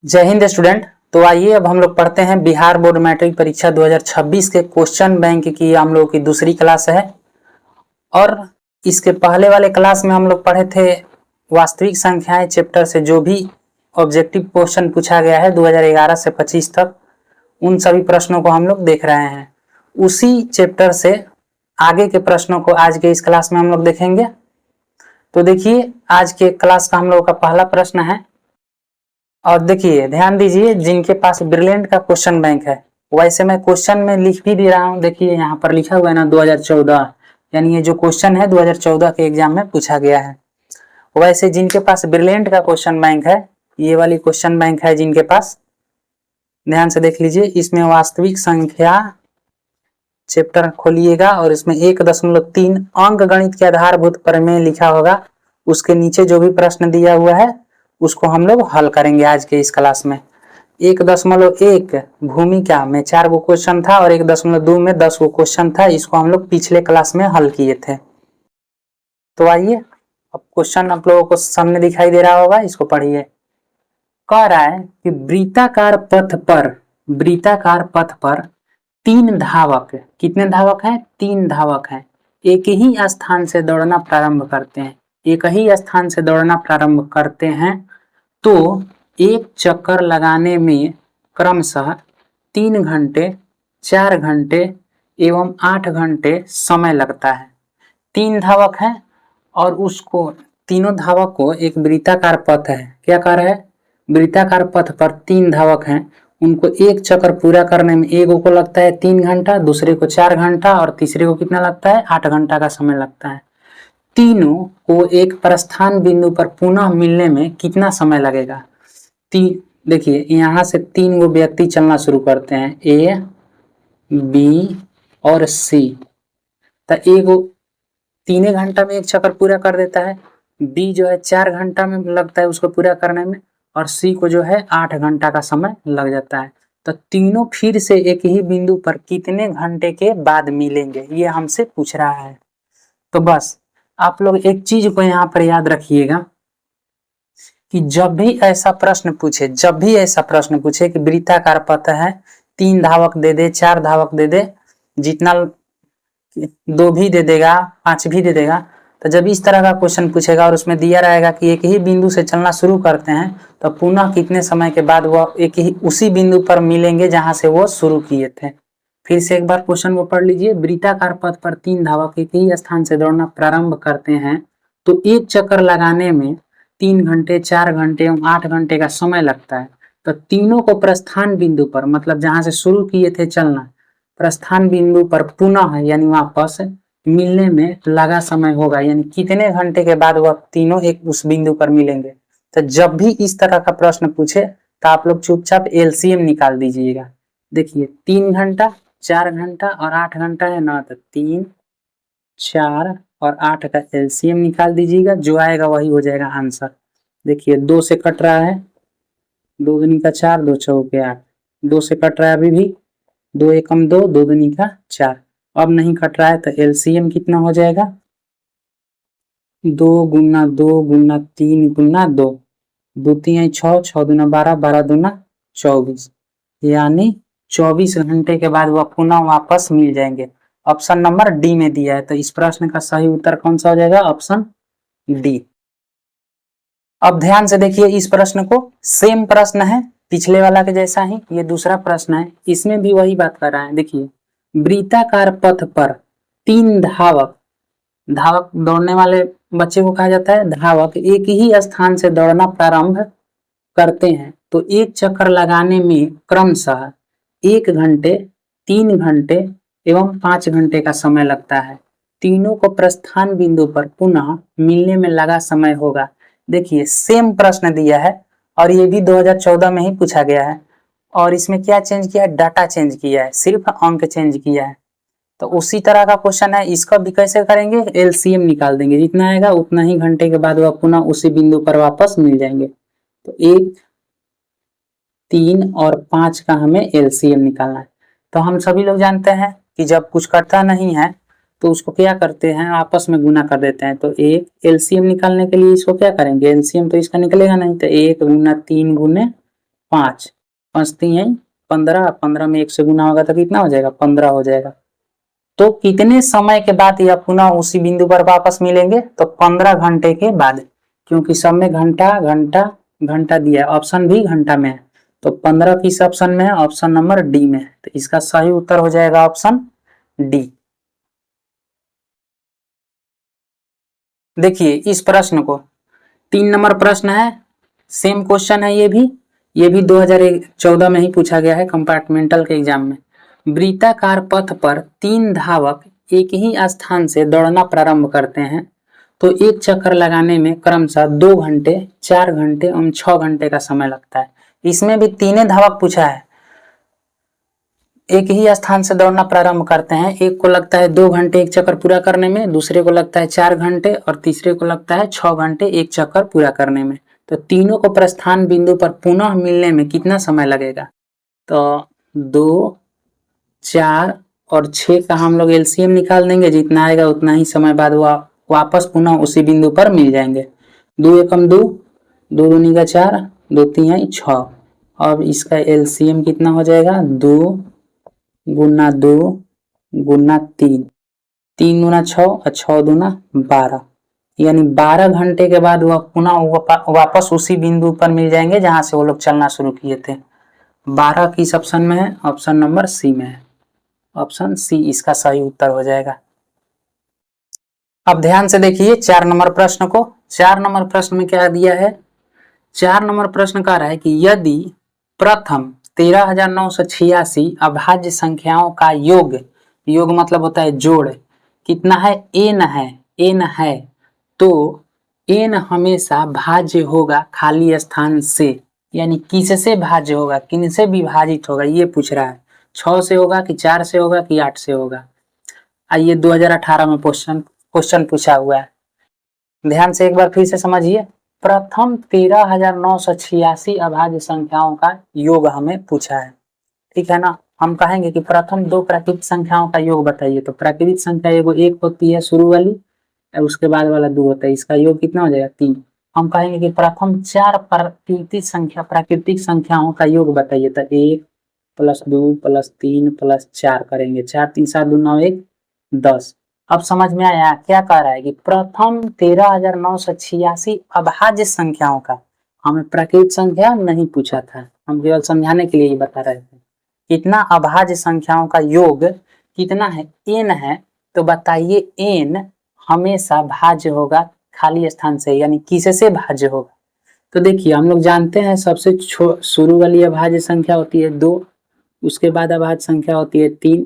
जय हिंद स्टूडेंट। तो आइए अब हम लोग पढ़ते हैं बिहार बोर्ड मैट्रिक परीक्षा 2026 के क्वेश्चन बैंक की हम लोग की दूसरी क्लास है। और इसके पहले वाले क्लास में हम लोग पढ़े थे वास्तविक संख्याएं चैप्टर से जो भी ऑब्जेक्टिव क्वेश्चन पूछा गया है 2011 से 25 तक, उन सभी प्रश्नों को हम लोग देख रहे हैं। उसी चैप्टर से आगे के प्रश्नों को आज के इस क्लास में हम लोग देखेंगे। तो देखिए आज के क्लास का हम लोग का पहला प्रश्न है और देखिए ध्यान दीजिए, जिनके पास ब्रिलियंट का क्वेश्चन बैंक है, वैसे मैं क्वेश्चन में लिख भी दे रहा हूँ। देखिए यहाँ पर लिखा हुआ है ना 2014, यानी ये जो क्वेश्चन है 2014 के एग्जाम में पूछा गया है। वैसे जिनके पास ब्रिलियंट का क्वेश्चन बैंक है, ये वाली क्वेश्चन बैंक है जिनके पास, ध्यान से देख लीजिए। इसमें वास्तविक संख्या चैप्टर खोलिएगा और इसमें 1.3 अंक गणित के आधारभूत प्रमेय लिखा होगा। उसके नीचे जो भी प्रश्न दिया हुआ है उसको हम लोग हल करेंगे आज के इस क्लास में। 1.1 भूमिका में 4 गो क्वेश्चन था और 1.2 में 10 गो क्वेश्चन था। इसको हम लोग पिछले क्लास में हल किए थे। तो आइए अब क्वेश्चन आप लोगों को सामने दिखाई दे रहा होगा, इसको पढ़िए। कह रहा है कि वृत्ताकार पथ पर 3 धावक, कितने धावक हैं? 3 धावक हैं, एक ही स्थान से दौड़ना प्रारंभ करते हैं। एक ही स्थान से दौड़ना प्रारंभ करते हैं तो एक चक्कर लगाने में क्रमशः 3 घंटे, 4 घंटे एवं 8 घंटे समय लगता है। 3 धावक हैं और उसको तीनों धावक को एक वृत्ताकार पथ है, क्या कह रहा है? वृत्ताकार पथ पर 3 धावक हैं, उनको एक चक्कर पूरा करने में एक को लगता है 3 घंटा, दूसरे को 4 घंटा और तीसरे को कितना लगता है? 8 घंटा का समय लगता है। तीनों को एक प्रस्थान बिंदु पर पुनः मिलने में कितना समय लगेगा? देखिए यहाँ से 3 गो व्यक्ति चलना शुरू करते हैं, ए, बी और सी। तो ए को 3 घंटा में एक चक्कर पूरा कर देता है, बी जो है 4 घंटा में लगता है उसको पूरा करने में, और सी को जो है 8 घंटा का समय लग जाता है। तो तीनों फिर से एक ही बिंदु पर कितने घंटे के बाद मिलेंगे, ये हमसे पूछ रहा है। तो बस आप लोग एक चीज को यहाँ पर याद रखिएगा कि जब भी ऐसा प्रश्न पूछे कि वृत्ताकार पथ है, 3 धावक दे दे, 4 धावक दे दे, जितना 2 भी दे देगा, 5 भी दे देगा, तो जब इस तरह का क्वेश्चन पूछेगा और उसमें दिया रहेगा कि एक ही बिंदु से चलना शुरू करते हैं तो पुनः कितने समय के बाद वो एक ही उसी बिंदु पर मिलेंगे जहां से वो शुरू किए थे। फिर से एक बार क्वेश्चन को पढ़ लीजिए। वृत्ताकार पथ पर 3 धावक एक ही स्थान से दौड़ना प्रारंभ करते हैं तो एक चक्कर लगाने में 3 घंटे, 4 घंटे एवं 8 घंटे का समय लगता है। तो तीनों को प्रस्थान बिंदु पर, मतलब जहां से शुरू किए थे चलना, प्रस्थान बिंदु पर पुनः यानी वापस मिलने में लगा समय होगा, यानी कितने घंटे के बाद वह तीनों एक उस बिंदु पर मिलेंगे। तो जब भी इस तरह का प्रश्न पूछे तो आप लोग चुपचाप एलसीएम निकाल दीजिएगा। देखिए 3 घंटा, 4 घंटा और 8 घंटा है ना, तो 3, 4 और 8 का एलसीएम निकाल दीजिएगा, जो आएगा वही हो जाएगा आंसर। देखिए 2 से कट रहा है, 2 दूनी का 4, 2 चौके 8, 2 से कट रहा है अभी भी, 2 एकम 2, 2 दूनी का 4। अब नहीं कट रहा है तो एलसीएम कितना हो जाएगा? 2 गुना 2 गुना 3 गुना 2, 2 3 6, 6 दूना 12, 12 दूना 24, यानी 24 घंटे के बाद वह पुनः वापस मिल जाएंगे। ऑप्शन नंबर डी में दिया है, तो इस प्रश्न का सही उत्तर कौन सा हो जाएगा? Option D. अब ध्यान से देखिए इस प्रश्न को, सेम प्रश्न है पिछले वाला के जैसा ही, ये दूसरा प्रश्न है, इसमें भी वही बात कर रहा है। देखिए वृत्ताकार पथ पर 3 धावक, धावक दौड़ने वाले बच्चे को कहा जाता है धावक, एक ही स्थान से दौड़ना प्रारंभ करते हैं तो एक चक्कर लगाने में क्रमशः 1 घंटे, 3 घंटे एवं 5 घंटे का समय लगता है। तीनों को प्रस्थान बिंदु पर पुनः मिलने में लगा समय होगा। देखिए सेम प्रश्न दिया है और ये भी 2014 में ही पूछा गया है, और इसमें क्या चेंज किया है? डाटा चेंज किया है, सिर्फ अंक चेंज किया है। तो उसी तरह का क्वेश्चन है, इसका भी कैसे करेंगे? एलसीएम निकाल देंगे, जितना आएगा उतना ही घंटे के बाद वह पुनः उसी बिंदु पर वापस मिल जाएंगे। तो 1, 3 और 5 का हमें एलसीएम निकालना है। तो हम सभी लोग जानते हैं कि जब कुछ कटता नहीं है तो उसको क्या करते हैं? आपस में गुना कर देते हैं। तो एक एलसीएम निकालने के लिए इसको क्या करेंगे? एलसीएम तो इसका निकलेगा नहीं, तो 1 गुना 3 गुने 5, 5 3 15, 15 में 1 से गुना होगा तो कितना हो जाएगा, 15 हो जाएगा। तो कितने समय के बाद यह पुनः उसी बिंदु पर वापस मिलेंगे, तो 15 घंटे के बाद, क्योंकि सब में घंटा घंटा घंटा दिया है, ऑप्शन भी घंटा में है, तो 15 किस ऑप्शन में है, ऑप्शन नंबर डी में है। तो इसका सही उत्तर हो जाएगा ऑप्शन डी। देखिए इस प्रश्न को, 3 नंबर प्रश्न है, सेम क्वेश्चन है, ये भी 2014 में ही पूछा गया है कंपार्टमेंटल के एग्जाम में। वृत्ताकार पथ पर 3 धावक एक ही स्थान से दौड़ना प्रारंभ करते हैं, तो एक चक्कर लगाने में क्रमशः 2 घंटे, 4 घंटे एवं 6 घंटे का समय लगता है। इसमें भी तीनों धावक पूछा है, एक ही स्थान से दौड़ना प्रारंभ करते हैं, एक को लगता है 2 घंटे एक चक्कर पूरा करने में, दूसरे को लगता है 4 घंटे और तीसरे को लगता है 6 घंटे एक चक्कर पूरा करने में। तो तीनों को प्रस्थान बिंदु पर पुनः मिलने में कितना समय लगेगा, तो 2, 4 और 6 का हम लोग एलसीएम निकाल देंगे, जितना आएगा उतना ही समय बाद वो वापस पुनः उसी बिंदु पर मिल जाएंगे। 2 एकम 2, 2 दूनी का 4, 2 तीन 6। अब इसका एलसीएम कितना हो जाएगा, 2 गुना 2 गुना 3, 3 गुना 6 और 6 दूना 12, यानी 12 घंटे के बाद वह पुनः वापस उसी बिंदु पर मिल जाएंगे जहां से वो लोग चलना शुरू किए थे। 12 किस ऑप्शन में है, ऑप्शन नंबर सी में है, ऑप्शन सी इसका सही उत्तर हो जाएगा। अब ध्यान से देखिए 4 नंबर प्रश्न को। 4 नंबर प्रश्न में क्या दिया है, 4 नंबर प्रश्न कह रहा है कि यदि प्रथम 13,986 अभाज्य संख्याओं का योग, योग मतलब होता है जोड़, कितना है, n है, तो n हमेशा भाज्य होगा खाली स्थान से, यानी किससे भाज्य होगा, किनसे विभाजित होगा, ये पूछ रहा है। 6 से होगा कि 4 से होगा कि 8 से होगा। आइए 2018 में क्वेश्चन पूछा हुआ है, ध्यान से एक बार फिर से समझिए। प्रथम 13,986 अभाज्य संख्याओं का योग हमें पूछा है, ठीक है ना। हम कहेंगे कि प्रथम 2 प्राकृतिक संख्याओं का योग बताइए, तो प्राकृतिक संख्या एगो 1 होती है शुरू वाली, उसके बाद वाला 2 होता है, इसका योग कितना हो जाएगा, 3। हम कहेंगे कि प्रथम 4 प्राकृतिक संख्याओं का योग बताइए, तो 1 + 2 + 3 + 4 करेंगे, 4 3 7 2 9 1 10। अब समझ में आया क्या कह रहा है कि प्रथम 13,986 अभाज्य संख्याओं का, हमें प्राकृतिक संख्या नहीं पूछा था, हम केवल समझाने के लिए ही बता रहे थे। कितना अभाज्य संख्याओं का योग कितना है, n है, तो बताइए n हमेशा भाज्य होगा खाली स्थान से, यानी किससे भाज्य होगा। तो देखिए हम लोग जानते हैं सबसे शुरू वाली अभाज्य संख्या होती है 2, उसके बाद अभाज्य संख्या होती है 3,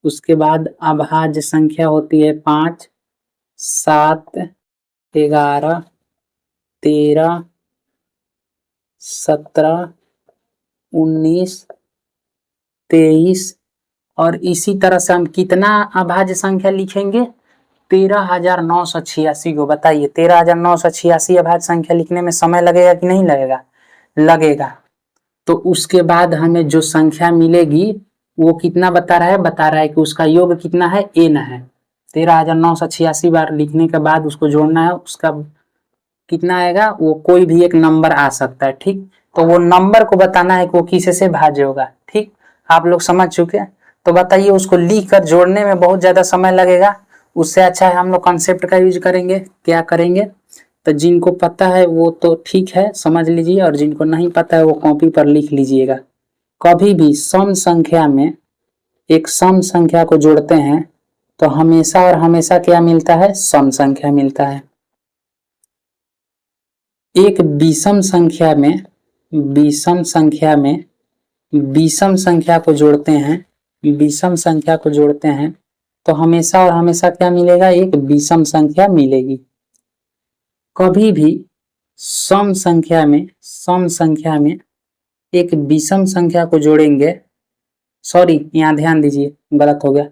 उसके बाद अभाज्य संख्या होती है 5, 7, 11, 13, 17, 19, 23 और इसी तरह से हम कितना अभाज्य संख्या लिखेंगे, 13,986 को। बताइए 13,986 अभाज्य संख्या लिखने में समय लगेगा कि नहीं लगेगा, लगेगा। तो उसके बाद हमें जो संख्या मिलेगी वो कितना बता रहा है कि उसका योग कितना है, n है। 13,986 बार लिखने के बाद उसको जोड़ना है, उसका कितना आएगा, वो कोई भी एक नंबर आ सकता है, ठीक। तो वो नंबर को बताना है कि वो किससे भाज्य होगा, ठीक। आप लोग समझ चुके हैं। तो बताइए उसको लिख कर जोड़ने में बहुत ज्यादा समय लगेगा, उससे अच्छा है हम लोग कॉन्सेप्ट का यूज करेंगे। क्या करेंगे, तो जिनको पता है वो तो ठीक है समझ लीजिए, और जिनको नहीं पता है वो कॉपी पर लिख लीजिएगा। कभी भी सम संख्या में एक सम संख्या को जोड़ते हैं तो हमेशा और हमेशा क्या मिलता है, सम संख्या मिलता है। एक विषम संख्या में विषम संख्या को जोड़ते हैं, विषम संख्या को जोड़ते हैं तो हमेशा और हमेशा क्या मिलेगा, एक विषम संख्या मिलेगी। कभी भी सम संख्या में एक विषम संख्या को जोड़ेंगे, सॉरी यहाँ ध्यान दीजिए गलत हो गया,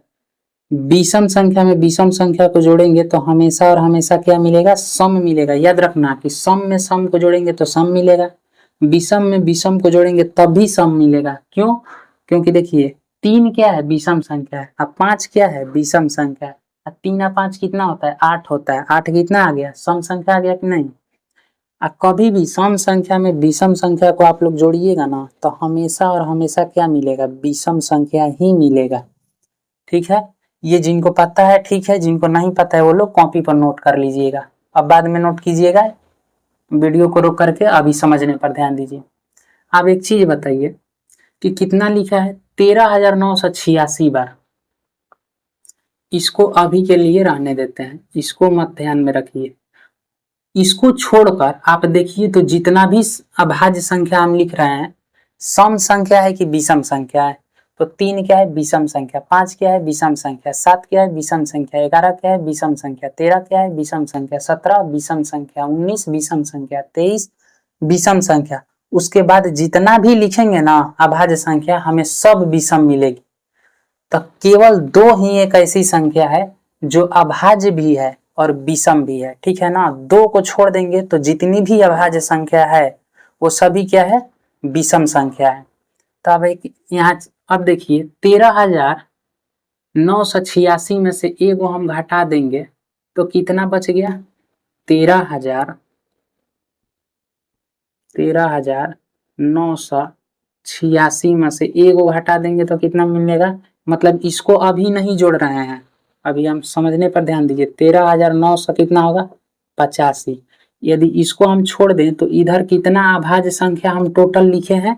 विषम संख्या में विषम संख्या को जोड़ेंगे तो हमेशा और हमेशा क्या मिलेगा, सम मिलेगा। याद रखना कि सम में सम को जोड़ेंगे तो सम मिलेगा, विषम में विषम को जोड़ेंगे तब भी सम मिलेगा। क्यों, क्योंकि देखिए 3 क्या है, विषम संख्या है, अब 5 क्या है, विषम संख्या है, 3 और 5 कितना होता है, 8 होता है। 8 कितना आ गया, सम संख्या आ गया कि नहीं। कभी भी सम संख्या में विषम संख्या को आप लोग जोड़िएगा ना तो हमेशा और हमेशा क्या मिलेगा, विषम संख्या ही मिलेगा। ठीक है, ये जिनको पता है ठीक है, जिनको नहीं पता है वो लोग कॉपी पर नोट कर लीजिएगा। अब बाद में नोट कीजिएगा, वीडियो को रोक करके अभी समझने पर ध्यान दीजिए। आप एक चीज बताइए कि कितना लिखा है, 13,986 बार। इसको अभी के लिए रहने देते हैं, इसको मत ध्यान में रखिए। इसको छोड़कर आप देखिए तो जितना भी अभाज्य संख्या हम लिख रहे हैं, सम संख्या है कि विषम संख्या है। तो 3 क्या है, विषम संख्या। 5 क्या है, विषम संख्या। 7 क्या है, विषम संख्या। 11 क्या है, विषम संख्या। 13 क्या है, विषम संख्या। 17 विषम संख्या। 19 विषम संख्या। 23 विषम संख्या। उसके बाद जितना भी लिखेंगे ना अभाज्य संख्या, हमें सब विषम मिलेगी। तो केवल 2 ही एक ऐसी संख्या है जो अभाज्य भी है और विषम भी है। ठीक है ना, 2 को छोड़ देंगे तो जितनी भी अभाज्य संख्या है वो सभी क्या है, विषम संख्या है। तो अब एक यहाँ अब देखिए 13,986 में से एक को हम घटा देंगे तो कितना बच गया, 13,986 में से एक को घटा देंगे तो कितना मिलेगा, मतलब इसको अभी नहीं जोड़ रहे हैं, अभी हम समझने पर ध्यान दीजिए। 13,900 कितना होगा, 85। यदि इसको हम छोड़ दें तो इधर कितना अभाज्य संख्या हम टोटल लिखे हैं,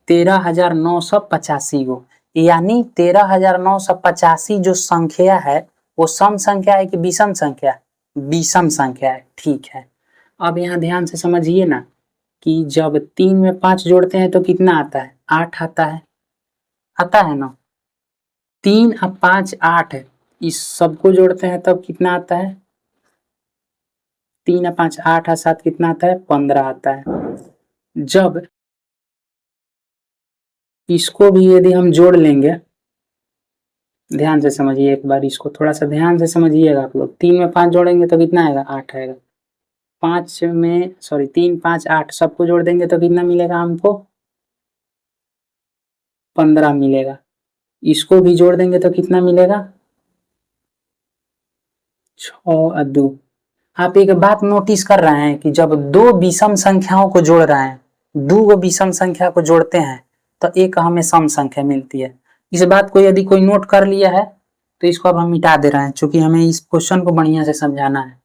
13,985 को। यानी 13,985 जो संख्या है वो सम संख्या है कि विषम संख्या, विषम संख्या है। ठीक है, अब यहाँ ध्यान से समझिए ना कि जब 3 में 5 जोड़ते हैं तो कितना आता है, 8 आता है, आता है ना। 3 और 5 8 है, इस सबको जोड़ते हैं तब कितना आता है, 3 और 5 8 और 7 कितना आता है, 15 आता है। जब इसको भी यदि हम जोड़ लेंगे, ध्यान से समझिए एक बार, इसको थोड़ा सा ध्यान से समझिएगा आप लोग। 3 में 5 जोड़ेंगे तो कितना आएगा, 8 आएगा। 3 5 8 सबको जोड़ देंगे तो कितना मिलेगा हमको, 15 मिलेगा। इसको भी जोड़ देंगे तो कितना मिलेगा, 6 और 2। आप एक बात नोटिस कर रहे हैं कि जब 2 विषम संख्याओं को जोड़ रहे हैं, 2 विषम संख्या को जोड़ते हैं तो एक हमें सम संख्या मिलती है। इस बात को यदि कोई नोट कर लिया है तो इसको अब हम मिटा दे रहे हैं, क्योंकि हमें इस क्वेश्चन को बढ़िया से समझाना है।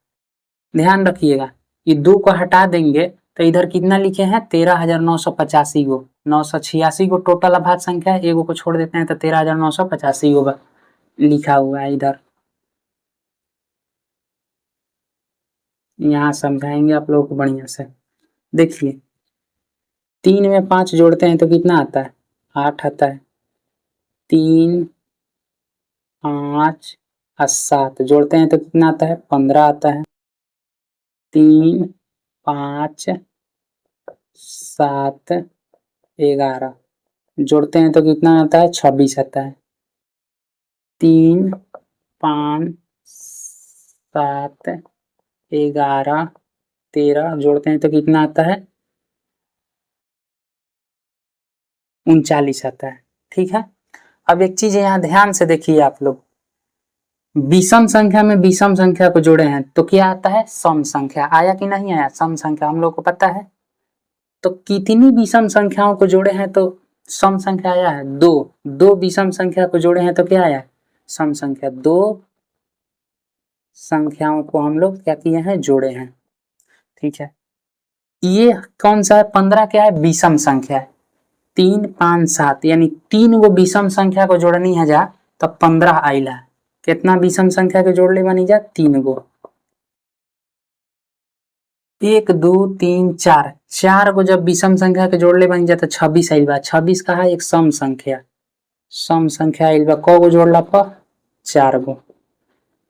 ध्यान रखिएगा, ये 2 को हटा देंगे तो इधर कितना लिखे हैं, 13,985 को। 986 को टोटल अभाज्य संख्या है, एगो को छोड़ देते हैं तो 13,985 को लिखा हुआ है इधर। यहाँ समझाएंगे आप लोगों को बढ़िया से। देखिए 3 में 5 जोड़ते हैं तो कितना आता है, 8 आता है। 3 5 और 7 जोड़ते हैं तो कितना आता है, 15 आता है। 3 5 7 11 जोड़ते हैं तो कितना आता है, 26 आता है। 3 5 7 11 13 जोड़ते हैं तो कितना आता है, 39 आता है। ठीक है, अब एक चीज यहाँ ध्यान से देखिए आप लोग, विषम संख्या में विषम संख्या को जोड़े हैं तो क्या आता है, सम संख्या। आया कि नहीं आया, सम संख्या हम लोग को पता है। तो कितनी विषम संख्याओं को जोड़े हैं तो सम संख्या आया है, 2 विषम संख्या को जोड़े हैं तो क्या आया, सम संख्या। 2 संख्याओं को हम लोग क्या किए हैं, जोड़े हैं। ठीक है, ये कौन सा है, 15 क्या है, विषम संख्या है। 3 5 7 यानी 3 गो विषम संख्या को जोड़नी है जा तो 15 आइला। कितना विषम संख्या के जोड़ ले बनी जा, 3 गो। 1 2 3 4 4 को जब विषम संख्या के जोड़ ले बन जाता 26 आइल बा। 26 का है एक सम संख्या, सम संख्या आइल बा। को जोड़ला पर 4 गो।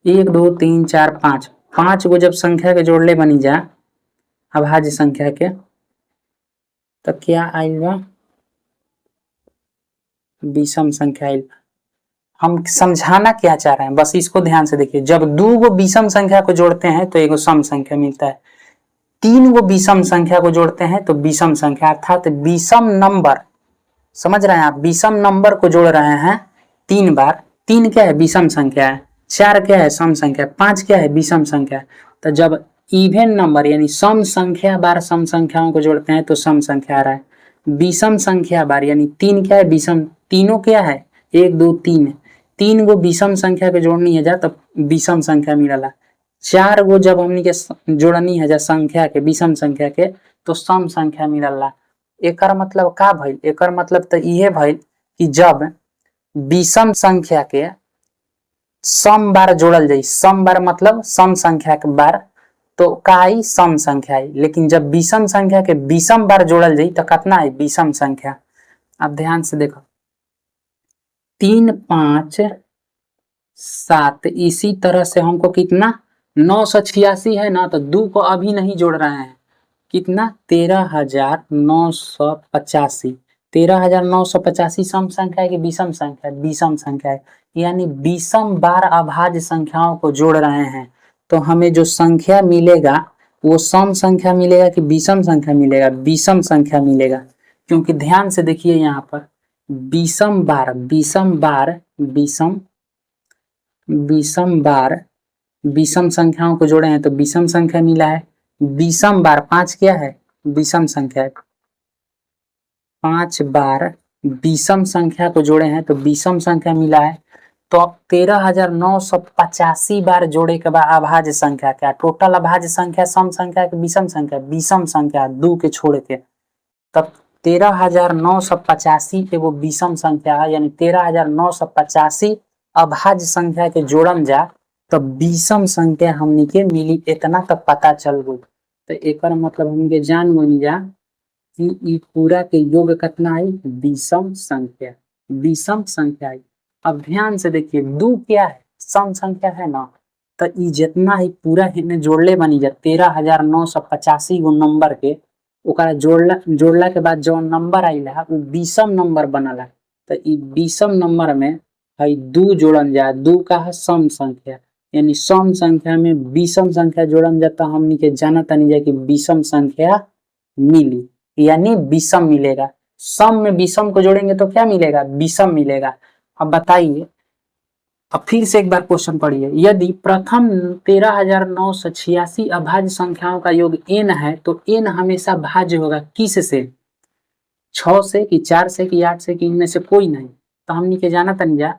1 2 3 4 5 5 गो जब संख्या के जोड़ ले बनी जा अभाज्य संख्या के तो क्या आइल बा, विषम संख्या आइल बा। हम समझाना क्या चाह रहे हैं बस इसको ध्यान से देखिए। जब 2 गो विषम संख्या को जोड़ते हैं तो एक सम संख्या मिलता है। 3 गो विषम संख्या को जोड़ते हैं तो विषम संख्या, अर्थात विषम नंबर। समझ रहे हैं आप, विषम नंबर को जोड़ रहे हैं 3 बार। 3 क्या है, विषम संख्या है। 4 क्या है, सम संख्या। 5 क्या है, विषम संख्या। तो जब इवन नंबर यानी सम संख्या बार सम संख्याओं को जोड़ते हैं तो सम संख्या आ रहा है। विषम संख्या बार यानी तीन क्या है, विषम, तीनों क्या है, एक दो तीन, तीन गो विषम संख्या के जोड़नी है जा तब विषम संख्या मिलला। चार गो जब हमनी के जोड़नी है जा संख्या के विषम संख्या के तो सम संख्या मिलला। एकर मतलब का भइल, एकर मतलब तो इहे भइल कि जब विषम संख्या के सम बार जोड़ल जाई, सम बार मतलब सम संख्या के बार, तो का आई सम संख्या आई। लेकिन जब विषम संख्या के विषम बार जोड़ल जाई तो कितना आई, विषम संख्या। अब ध्यान से देखो, 3 5 7, इसी तरह से हमको कितना 986 है ना, तो 2 को अभी नहीं जोड़ रहे हैं, कितना 13,985। 13,985 सम संख्या है कि विषम संख्या, विषम संख्या है, यानी विषम बार अभाज्य संख्याओं को जोड़ रहे हैं तो हमें जो संख्या मिलेगा वो सम संख्या मिलेगा कि विषम संख्या मिलेगा, विषम संख्या मिलेगा। क्योंकि ध्यान से देखिए यहाँ पर विषम बार, विषम बार, विषम बार विषम संख्याओं को जोड़े हैं तो विषम संख्या मिला है। विषम बार 5 क्या है, विषम संख्या है, 5 बार विषम संख्या को जोड़े हैं तो विषम संख्या मिला है। तो 13,985 बार जोड़े के बाद अभाज्य संख्या क्या, टोटल अभाज्य संख्या सम संख्या के विषम संख्या, विषम संख्या 2 के छोड़ के, तब 13,985 एगो विषम संख्या है, यानी 13,985 अभाज्य संख्या के जोड़न जा तो विषम संख्या हमनी के मिली, इतना तक पता चल गई। तो एक मतलब हमके जान बनी जा कि पूरा के योग कितना आई, विषम संख्या, विषम संख्या आई। अब ध्यान से देखिए 2 क्या है, सम संख्या है ना, तो ई जितना ही पूरा हिने जोड़ले बनी जा 13,985 गो नंबर के, ओकरा जोड़ला के बाद जो नंबर आइला वो विषम नंबर बनला। तो ई विषम नंबर में है 2 जोड़न जा, 2 का है सम संख्या, यानी सम संख्या में विषम संख्या जोड़न जाता, हमनी के जाना तनी जा कि विषम संख्या मिली, यानी विषम मिलेगा। सम में विषम को जोड़ेंगे तो क्या मिलेगा, विषम मिलेगा। अब बताइए, अब फिर से एक बार क्वेश्चन पढ़िए, यदि प्रथम 13,986 अभाज्य संख्याओं का योग n है तो n हमेशा भाज्य होगा किस से, 6 से कि 4 से कि 8 से कि इनमें से कोई नहीं। तो हमनी के जाना तनी जा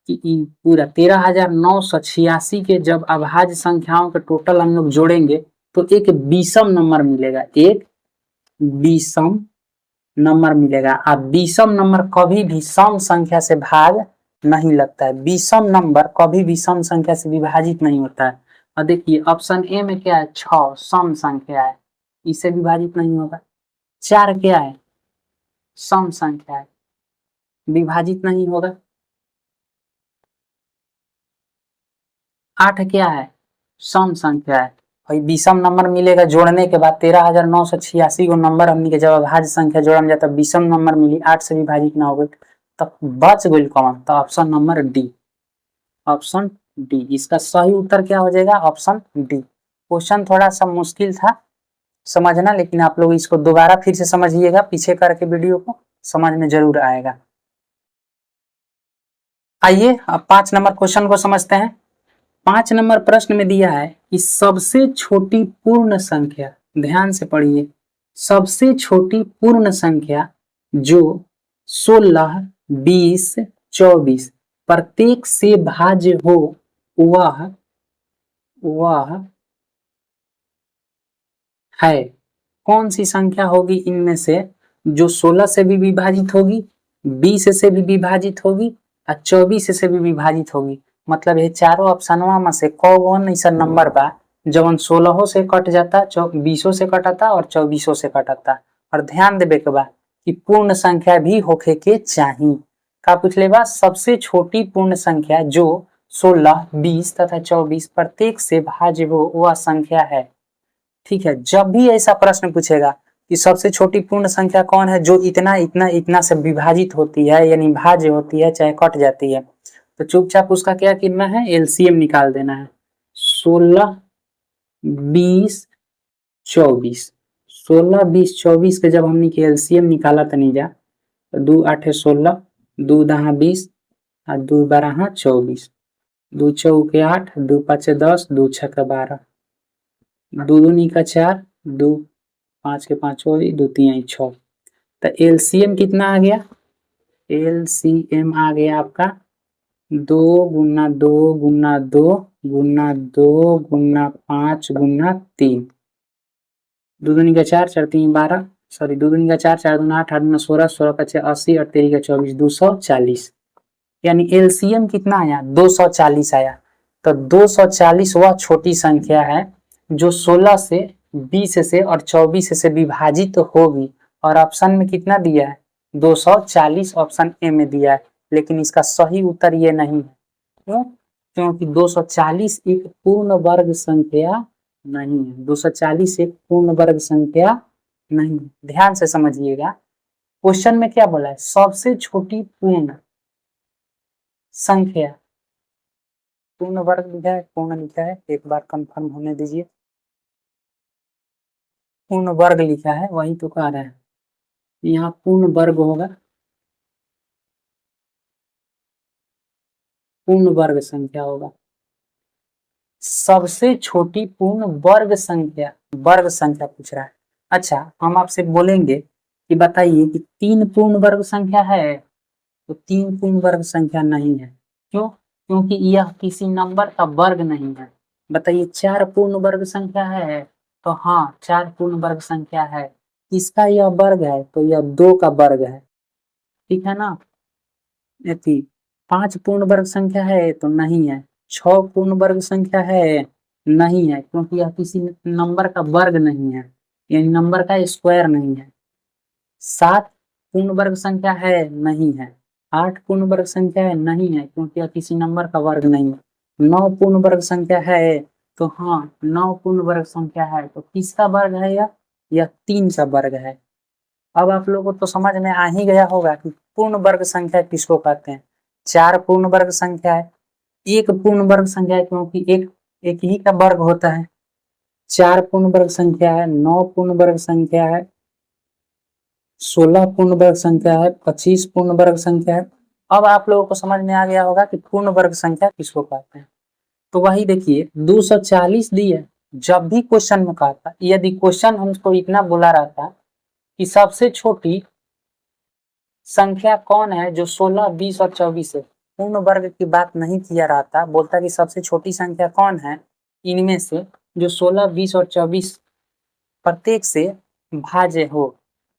कि पूरा 13,986 के जब अभाज्य संख्याओं के टोटल हम लोग जोड़ेंगे तो एक विषम नंबर मिलेगा, एक विषम नंबर मिलेगा। अब विषम नंबर कभी भी सम संख्या से भाग नहीं लगता है, विषम नंबर कभी भी सम संख्या से विभाजित नहीं होता है। और देखिए ऑप्शन ए में क्या है, 6 सम संख्या है, इससे विभाजित नहीं होगा। 4 क्या है, सम संख्या है, विभाजित नहीं होगा। 8 क्या है, सम संख्या है, भाई विषम नंबर मिलेगा जोड़ने के बाद 13,986 को नंबर हमनी के जब अभाज्य संख्या जोड़म जाता विषम नंबर मिली, 8 से विभाजित ना हो तब बच गई कौन, तो option number D, option D इसका सही उत्तर क्या हो जाएगा, ऑप्शन डी। क्वेश्चन थोड़ा सा मुश्किल था समझना, लेकिन आप लोग इसको दोबारा फिर से समझिएगा, पीछे करके वीडियो को समझ में जरूर आएगा। आइए अब 5 नंबर क्वेश्चन को समझते हैं। 5 नंबर प्रश्न में दिया है कि सबसे छोटी पूर्ण संख्या, ध्यान से पढ़िए, सबसे छोटी पूर्ण संख्या जो 16, 20, 24 प्रत्येक से भाज्य हो वह है कौन सी संख्या होगी इनमें से, जो 16 से भी विभाजित होगी, 20 से भी विभाजित होगी और 24 से भी विभाजित होगी। मतलब ये चारों ऑप्शनवा में से कौन ऐसा नंबर बा जवन 16 से कट जाता, 20 से कटता और 24 से कटता। और ध्यान देवे के बा कि पूर्ण संख्या भी होखे के चाहिए। का पूछले बा, सबसे छोटी पूर्ण संख्या जो 16, 20 तथा 24 प्रत्येक से भाज्य हो वह संख्या है। ठीक है, जब भी ऐसा प्रश्न पूछेगा कि सबसे छोटी पूर्ण संख्या कौन है जो इतना इतना इतना से विभाजित होती है, यानी भाज्य होती है चाहे कट जाती है, तो चुपचाप उसका क्या करना है, एलसीएम निकाल देना है। 16, 20, 24, 16, 20, 24 के जब हमने एलसीएम निकाला तनी जा तो 2 8 16, 2 10 20 और 2 12 24, 2 4 8, 2 5 10, 2 6 12, दो दूनी का 4, 2 5 के 5 हो गई, 2 3 6। तो एलसीएम कितना आ गया? एलसीएम आ गया आपका 2 गुना 2 गुना 2 गुना 2 गुना 5 गुना 3। दो दूनी का 4, 4 3 12, सॉरी दो दूनी का 4, 4 दूना 8, 8 दूना 16, 16 का 6 80 और 3 का 24, 240। यानी एलसीएम कितना आया? 240 आया। तो 240 वह छोटी संख्या है जो 16 से 20 से और 24 से विभाजित तो होगी। और ऑप्शन में कितना दिया है? 240 ऑप्शन ए में दिया है। लेकिन इसका सही उत्तर ये नहीं है। क्यों? क्योंकि 240 एक पूर्ण वर्ग संख्या नहीं है। 240 एक पूर्ण वर्ग संख्या नहीं। ध्यान से समझिएगा, क्वेश्चन में क्या बोला है? सबसे छोटी पूर्ण संख्या। पूर्ण वर्ग लिखा है, पूर्ण लिखा है, एक बार कंफर्म होने दीजिए। पूर्ण वर्ग लिखा है, वही तो कह रहा है। यहाँ पूर्ण वर्ग होगा, पूर्ण वर्ग संख्या होगा। सबसे छोटी पूर्ण वर्ग संख्या, वर्ग संख्या पूछ रहा है। अच्छा, हम आपसे बोलेंगे कि बताइए कि 3 पूर्ण वर्ग संख्या है? तो 3 पूर्ण वर्ग संख्या नहीं है। क्यों? क्योंकि यह किसी नंबर का वर्ग नहीं है। बताइए 4 पूर्ण वर्ग संख्या है? तो हाँ, 4 पूर्ण वर्ग संख्या है। किसका यह वर्ग है? तो यह 2 का वर्ग है। ठीक है ना? यदि 5 पूर्ण वर्ग संख्या है तो नहीं है। 6 पूर्ण वर्ग संख्या है? नहीं है, क्योंकि यह किसी नंबर का वर्ग नहीं है, यानी नंबर का स्क्वायर नहीं है। 7 पूर्ण वर्ग संख्या है? नहीं है। 8 पूर्ण वर्ग संख्या है? नहीं है, क्योंकि यह किसी नंबर का वर्ग नहीं है। 9 पूर्ण वर्ग संख्या है? तो हाँ, 9 पूर्ण वर्ग संख्या है। तो किसका वर्ग है यह? यह 3 का वर्ग है। अब आप लोगों को तो समझ में आ ही गया होगा कि पूर्ण वर्ग संख्या किसको कहते हैं। 4 पूर्ण वर्ग संख्या है, एक पूर्ण वर्ग संख्या है, क्योंकि एक ही का वर्ग होता है। 4 पूर्ण वर्ग संख्या है, 9 पूर्ण वर्ग संख्या है, 16 पूर्ण वर्ग संख्या है, 25 पूर्ण वर्ग संख्या है। अब आप लोगों को समझ में आ गया होगा कि पूर्ण वर्ग संख्या किसको कहते हैं। तो वही देखिए 240 दिए। जब भी क्वेश्चन में कहा था, यदि क्वेश्चन हमको इतना बोला रहता कि सबसे छोटी संख्या कौन है जो 16, 20 और 24 है, पूर्ण वर्ग की बात नहीं किया रहता, बोलता कि सबसे छोटी संख्या कौन है इनमें से जो 16, 20 और 24 प्रत्येक से भाज्य हो,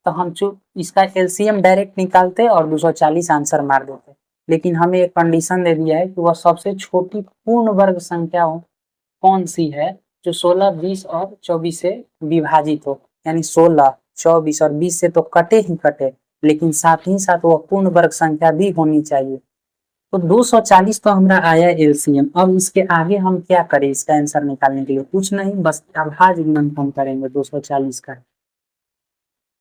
तो हम चुप इसका एलसीएम डायरेक्ट निकालते और 240 आंसर मार देते। लेकिन हमें एक कंडीशन दे दिया है कि वह सबसे छोटी पूर्ण वर्ग संख्या हो कौन सी है जो 16, 20 और 24 से विभाजित हो। यानी 16, 24 और 20 से तो कटे ही कटे, लेकिन साथ ही साथ वह पूर्ण वर्ग संख्या भी होनी चाहिए। तो 240 तो हमारा आया एलसीएम। अब इसके आगे हम क्या करें इसका आंसर निकालने के लिए? कुछ नहीं, बस अभाज्य गुणनफल करेंगे 240 का।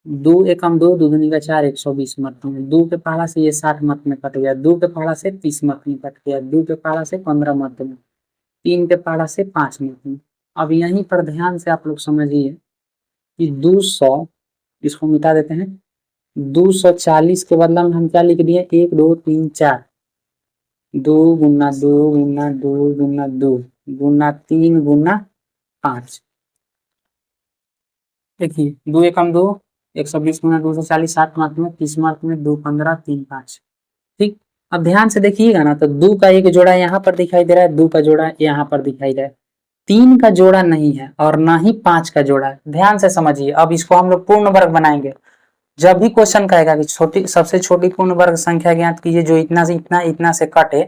2 एकम 2, दो दूनी का 4, 120 मत में 2 के पहाड़ा से ये 60 मत में कट गया, 2 के पहाड़ा से 30 मत में कट गया, 2 के पहाड़ा से 15 मत में, 3 के पहाड़ा से 5 मत में। अब यहीं पर ध्यान से आप लोग समझिए कि 200 इसको मिटा देते हैं। 240 के बदला में हम क्या लिख दिए? 1 2 3 4, 2 गुना 2 गुना 2 गुना 2 गुना 3 गुना 5। देखिए 2 एकम 2, 120 गुना 240, 60 मार्क में, 30 मार्क में, 2 15 3 5। ठीक। अब ध्यान से देखिएगा ना, तो 2 का एक जोड़ा यहाँ पर दिखाई दे रहा है, 2 का जोड़ा यहाँ पर दिखाई दे रहा है, 3 का जोड़ा नहीं है और ना ही 5 का जोड़ा है। ध्यान से समझिए। अब इसको हम लोग पूर्ण वर्ग बनाएंगे। जब भी क्वेश्चन कहेगा कि छोटी सबसे छोटी पूर्ण वर्ग संख्या ज्ञात कीजिए जो इतना से इतना इतना से कटे,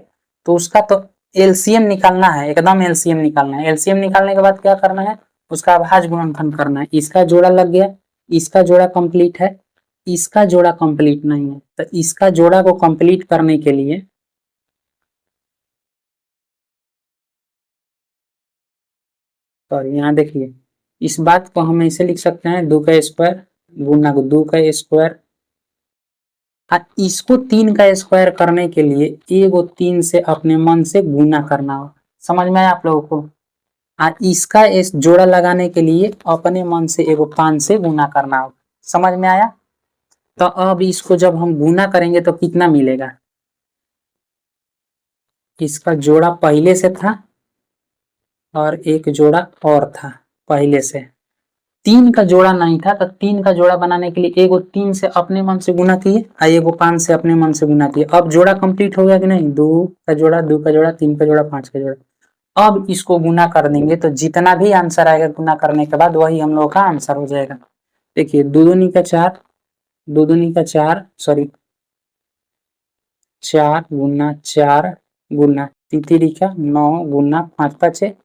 तो उसका तो एलसीएम निकालना है, एकदम एलसीएम निकालना है। एलसीएम निकालने के बाद क्या करना है? उसका अभाज्य गुणनफल करना है। इसका जोड़ा लग गया, इसका जोड़ा कंप्लीट है, इसका जोड़ा कंप्लीट नहीं है। तो इसका जोड़ा को कंप्लीट करने के लिए और यहाँ देखिए इस बात को हम ऐसे लिख सकते हैं 2 का स्क्वायर गुना 2 का स्क्वायर। इसको 3 का स्क्वायर करने के लिए एगो 3 से अपने मन से गुना करना हो। समझ में आया आप लोगों को? इसका इस जोड़ा लगाने के लिए अपने मन से एगो 5 से गुना करना हो। समझ में आया? तो अब इसको जब हम गुना करेंगे तो कितना मिलेगा? इसका जोड़ा पहले से था और एक जोड़ा और था, पहले से 3 का जोड़ा नहीं था, तो 3 का जोड़ा बनाने के लिए एगो 3 से अपने मन से गुना किए और एगो 5 से अपने मन से गुना किए। अब जोड़ा कंप्लीट हो गया कि नहीं, 2 का जोड़ा, 2 का जोड़ा, 3 का जोड़ा, 5 का जोड़ा। अब इसको गुना कर देंगे तो जितना भी आंसर आएगा गुना करने के बाद वही हम लोग का आंसर हो जाएगा। देखिए 2 दूनी का 4, 2 दूनी का 4, सॉरी 4 गुना 4 गुना तितरी का 9 गुना 5 5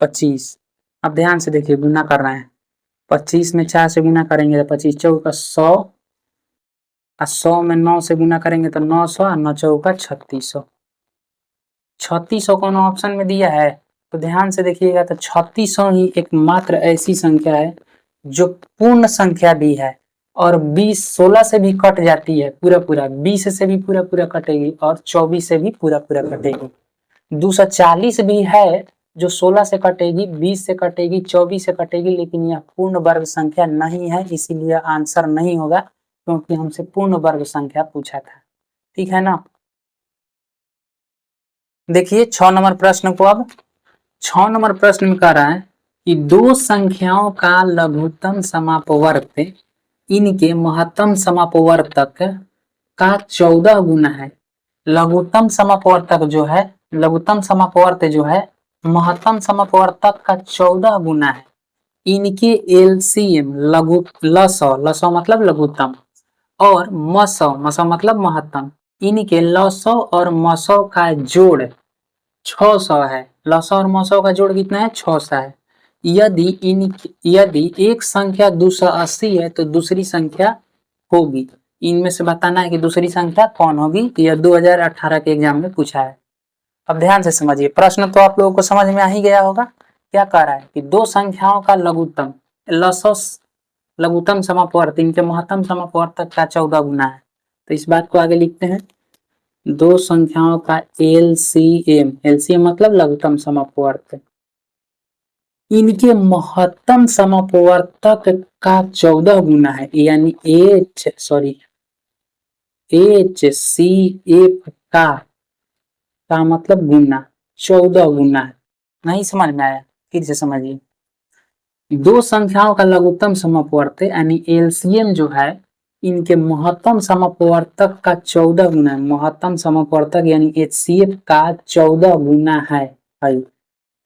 25। अब ध्यान से देखिए गुना कर रहे हैं, 25 में 4 से गुना करेंगे तो 25 चौका 100, और 100 में 9 से गुना करेंगे तो 900, और 9 चौका 3600। 3600 कौन ऑप्शन में दिया है तो ध्यान से देखिएगा, तो 3600 ही एकमात्र ऐसी संख्या है जो पूर्ण संख्या भी है, और 20 16 से भी कट जाती है पूरा पूरा, 20 से भी पूरा पूरा कटेगी, और 24 से भी पूरा पूरा कटेगी। 240 भी है जो 16 से कटेगी, 20 से कटेगी, 24 से कटेगी, लेकिन यह पूर्ण वर्ग संख्या नहीं है, इसीलिए आंसर नहीं होगा, क्योंकि हमसे पूर्ण वर्ग संख्या पूछा था। ठीक है ना। देखिए 6 नंबर प्रश्न को, अब 6 नंबर प्रश्न में कह रहा है कि दो संख्याओं का लघुत्तम समापवर्त इनके महत्तम समापवर्तक का 14 गुना है। लघुत्तम समापवर्तक जो है, लघुत्तम समापवर्त जो है महत्तम समापवर्तक का 14 गुना है। इनके एलसीएम लघु लसौ, लसौ मतलब लघुत्तम, और मसौ, मसौ मतलब महत्तम, इनके लसौ और मसौ का जोड़ 600 है। लसौ और मसौ का जोड़ कितना है, 600 है। यदि एक संख्या 280 है तो दूसरी संख्या होगी, इनमें से बताना है कि दूसरी संख्या कौन होगी। यह 2018 के एग्जाम में पूछा है। अब ध्यान से समझिए, प्रश्न तो आप लोगों को समझ में आ ही गया होगा। क्या कह रहा है कि दो संख्याओं का लघुत्तम लसौ, लघुत्तम समापवर्त इनके महत्तम समापवर्तक का 14 गुना है। तो इस बात को आगे लिखते हैं, दो संख्याओं का एलसीएम, एलसीएम मतलब लघुत्तम समापवर्त, इनके महत्तम समापवर्तक का 14 गुना है, यानी HCF का मतलब गुना, 14 गुना है। नहीं समझ में आया, फिर से समझिए। दो संख्याओं का लघुत्तम समापवर्त यानी एलसीएम जो है, इनके महत्तम समापवर्तक का 14 गुना है। महत्तम समापवर्तक यानी HCF का 14 गुना है।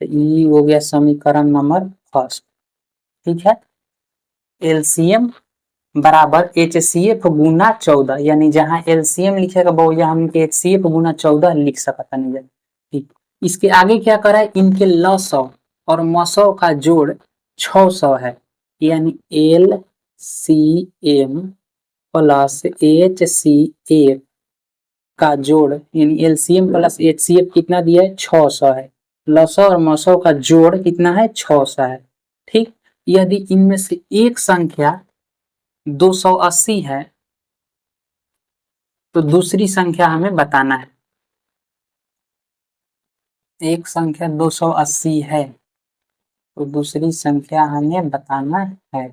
तो ये हो गया समीकरण नंबर फर्स्ट। ठीक है, एलसीएम बराबर HCF गुना 14, यानी जहां एलसीएम लिखेगा वो यहाँ हम HCF गुना 14 लिख सकता नहीं। ठीक, इसके आगे क्या करा है, इनके लसौ और मसौ का जोड़ 600 है, यानी LCM प्लस HCF का जोड़, यानी LCM प्लस HCF कितना दिया है, 600 है। लसौ और मसौ का जोड़ कितना है, 600 है। ठीक, यदि इनमें से एक संख्या 280 है तो दूसरी संख्या हमें बताना है। एक संख्या 280 है तो दूसरी संख्या हमें बताना है।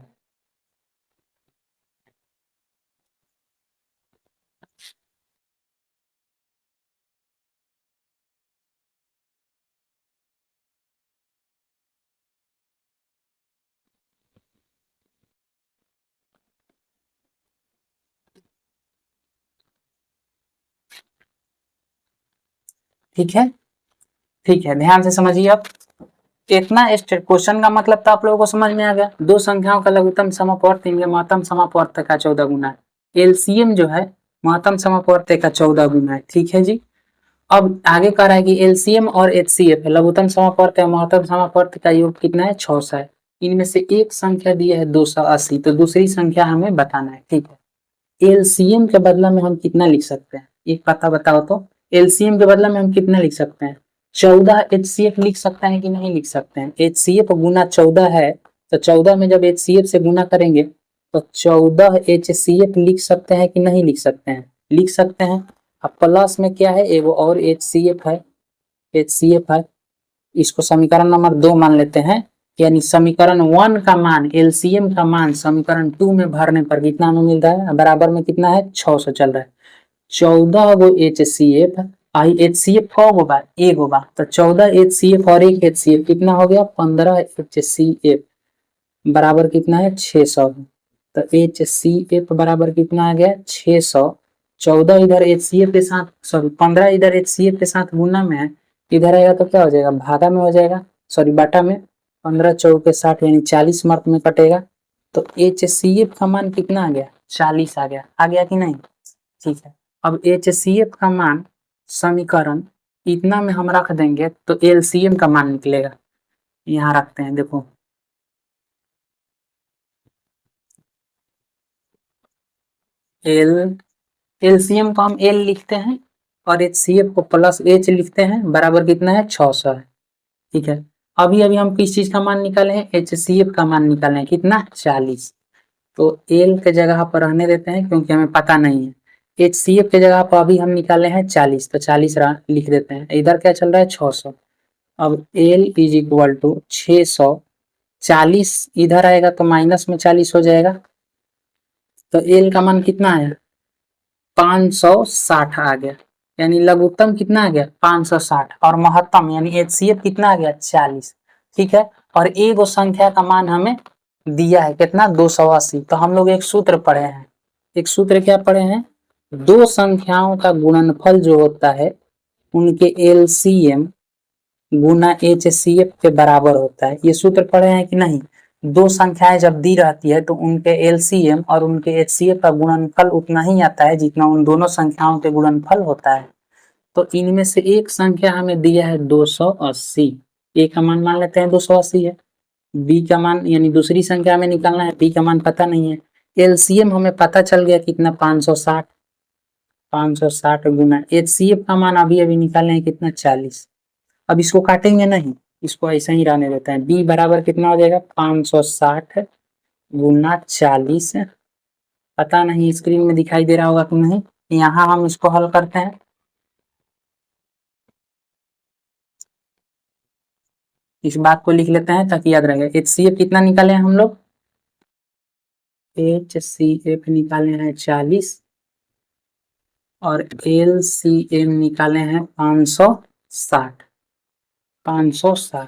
ठीक है, ठीक है, ध्यान से समझिए। अब इतना क्वेश्चन का मतलब तो आप लोगों को समझ में आ गया। दो संख्याओं का लघुत्तम समापवर्त इनके महत्तम समापवर्त का 14 गुना है। एलसीएम जो है महत्तम समापवर्त का 14 गुना है। ठीक है जी। अब आगे कह रहा है कि एलसीएम और एचसीएफ लघुत्तम समापवर्त और महत्तम समापवर्त का योग कितना है, 600 है। इनमें से एक संख्या दी है 280, तो दूसरी संख्या हमें बताना है। ठीक है, एलसीएम के बदला में हम कितना लिख सकते हैं, एक पता बताओ तो। एलसीएम के बदला में हम कितना लिख सकते हैं, 14 HCF लिख सकते हैं कि नहीं लिख सकते हैं। HCF गुना 14 है, तो 14 में जब HCF से गुना करेंगे तो 14 HCF लिख सकते हैं कि नहीं लिख सकते हैं, लिख सकते हैं। अब प्लस में क्या है, एगो और HCF है, HCF है, इसको समीकरण नंबर 2 मान लेते हैं। यानी समीकरण 1 का मान, एलसीएम का मान समीकरण 2 में भरने पर कितना हमें मिल रहा है, बराबर में कितना है, 600 चल रहा है। 14 गो HCF HCF कौ होगा, एक होगा, तो 14 HCF और एक HCF कितना हो गया, 15 HCF बराबर कितना है, 600। तो HCF बराबर कितना आ गया, 600। 14 इधर HCF के साथ, सॉरी 15 इधर HCF के साथ गुना में है, इधर आएगा तो क्या हो जाएगा, भागा में हो जाएगा, सॉरी बाटा में। 15 चौके 60 यानी 40 मार्क में कटेगा। तो HCF का मान कितना आ गया, 40 आ गया कि नहीं। ठीक है, अब HCF का मान समीकरण इतना में हम रख देंगे तो LCM का मान निकलेगा। यहाँ रखते हैं, देखो LCM को हम L लिखते हैं और HCF को प्लस H लिखते हैं, बराबर कितना है, 600 है। ठीक है, अभी अभी हम किस चीज का मान निकाले हैं, HCF का मान निकाले हैं, कितना, 40। तो L के जगह पर रहने देते हैं क्योंकि हमें पता नहीं है। HCF के जगह पर अभी हम निकाले हैं 40, तो 40 लिख देते हैं। इधर क्या चल रहा है, 600। अब L इज इक्वल टू 600, 40 इधर आएगा तो माइनस में 40 हो जाएगा। तो L का मान कितना आया, 560 आ गया, यानी लघुत्तम कितना आ गया, 560, और महत्तम यानी HCF कितना आ गया, 40। ठीक है, और एक संख्या का मान हमें दिया है कितना, 280। तो हम लोग एक सूत्र पढ़े हैं, एक सूत्र क्या पढ़े हैं, दो संख्याओं का गुणनफल जो होता है उनके LCM गुना HCF के बराबर होता है। ये सूत्र पढ़े हैं कि नहीं। दो संख्याएं जब दी रहती है तो उनके LCM और उनके HCF का गुणनफल उतना ही आता है जितना उन दोनों संख्याओं के गुणनफल होता है। तो इनमें से एक संख्या हमें दिया है 280, ए का मान लेते हैं 280 है, बी का मान यानी दूसरी संख्या हमें निकालना है, बी का मान पता नहीं है। LCM हमें पता चल गया कितना, 560, 560 गुना HCF का मान अभी अभी निकाले हैं कितना, 40। अब इसको काटेंगे नहीं, इसको ऐसे ही रहने देते हैं। b बराबर कितना हो जाएगा, 560 गुना 40। पता नहीं स्क्रीन में दिखाई दे रहा होगा कि नहीं। यहाँ हम इसको हल करते हैं, इस बात को लिख लेते हैं ताकि याद रहे। HCF कितना निकाले हैं हम लोग, HCF निकाले हैं 40 और LCM निकाले हैं 560, 560।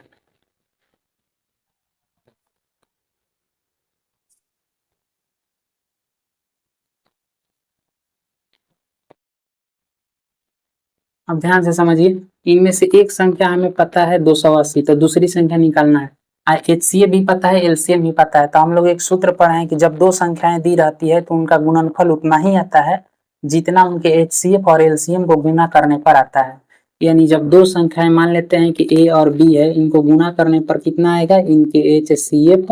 अब ध्यान से समझिए, इनमें से एक संख्या हमें पता है 280, तो दूसरी संख्या निकालना है। HCF भी पता है, LCM भी पता है। तो हम लोग एक सूत्र पढ़े हैं कि जब दो संख्याएं दी रहती है तो उनका गुणनफल उतना ही आता है जितना उनके HCF और LCM को गुना करने पर आता है। यानी जब दो संख्याएं मान लेते हैं कि A और B है, इनको गुना करने पर कितना आएगा, इनके HCF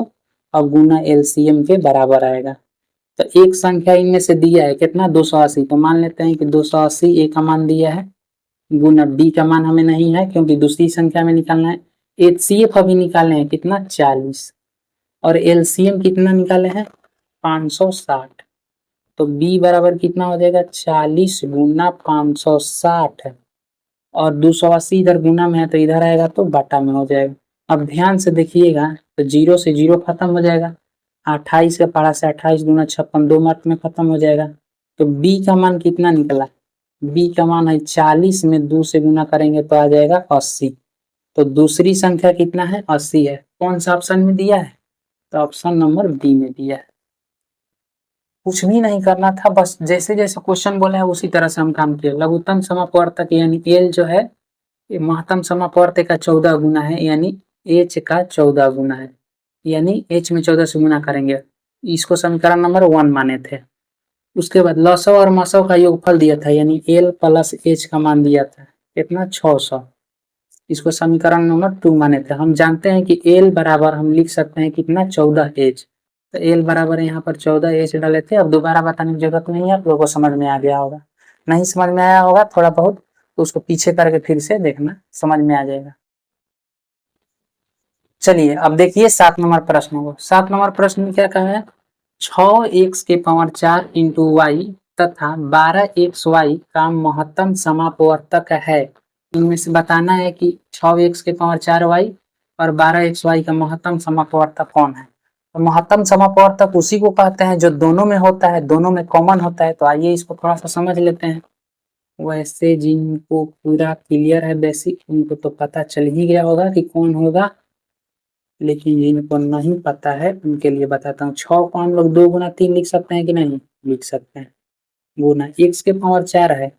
और गुना LCM के बराबर आएगा। तो एक संख्या इनमें से दिया है कितना, 280, तो मान लेते हैं कि 280 A का मान दिया है, गुना बी का मान हमें नहीं है क्योंकि दूसरी संख्या में निकालना है। HCF अभी निकाले हैं कितना, 40, और LCM कितना निकाले हैं, 560। तो b बराबर कितना हो जाएगा, 40 गुना 560, और 280 इधर गुना में है तो इधर आएगा तो बटा में हो जाएगा। अब ध्यान से देखिएगा, तो 0 से 0 खत्म हो जाएगा, 28 का पारा से 28 गुना 56, 2 मार्क में खत्म हो जाएगा। तो b का मान कितना निकला, b का मान है 40 में 2 से गुना करेंगे तो आ जाएगा 80। तो दूसरी संख्या कितना है, 80 है। कौन सा ऑप्शन में दिया है, तो ऑप्शन नंबर बी में दिया है। कुछ भी नहीं करना था, बस जैसे जैसे क्वेश्चन बोला है उसी तरह से हम काम किए। लघुत्तम समापवर्तक यानी L जो है ये महत्तम समापवर्तक का 14 गुना है, यानी H का 14 गुना है, यानी H में 14 से गुना करेंगे। इसको समीकरण नंबर 1 माने थे। उसके बाद लसव और मसव का योगफल दिया था, यानी L प्लस H का मान दिया था कितना, 600। इसको समीकरण नंबर 2 माने थे। हम जानते हैं कि L बराबर हम लिख सकते हैं कितना, 14H। तो L बराबर यहाँ पर 14H डाले थे। अब दोबारा बताने की जरूरत नहीं है, आप लोगों को समझ में आ गया होगा। नहीं समझ में आया होगा थोड़ा बहुत तो उसको पीछे करके फिर से देखना, समझ में आ जाएगा। चलिए अब देखिए 7 नंबर प्रश्न को। 7 नंबर प्रश्न में क्या कहा है, 6x के पावर 4 इंटू वाई तथा 12xy का महत्तम समापवर्तक है। इनमें से बताना है कि 6x के पावर 4y और 12xy का महत्तम समापवर्तक कौन है। तो महत्तम समापवर्तक उसी को कहते हैं जो दोनों में होता है, दोनों में कॉमन होता है। तो आइए इसको थोड़ा सा समझ लेते हैं। वैसे जिनको पूरा क्लियर है बेसिक, उनको तो पता चल ही गया होगा कि कौन होगा, लेकिन जिनको नहीं पता है उनके लिए बताता हूँ। 6 को हम लोग 2 गुना 3 लिख सकते हैं कि नहीं? लिख सकते हैं। गुना x के पावर 4 है,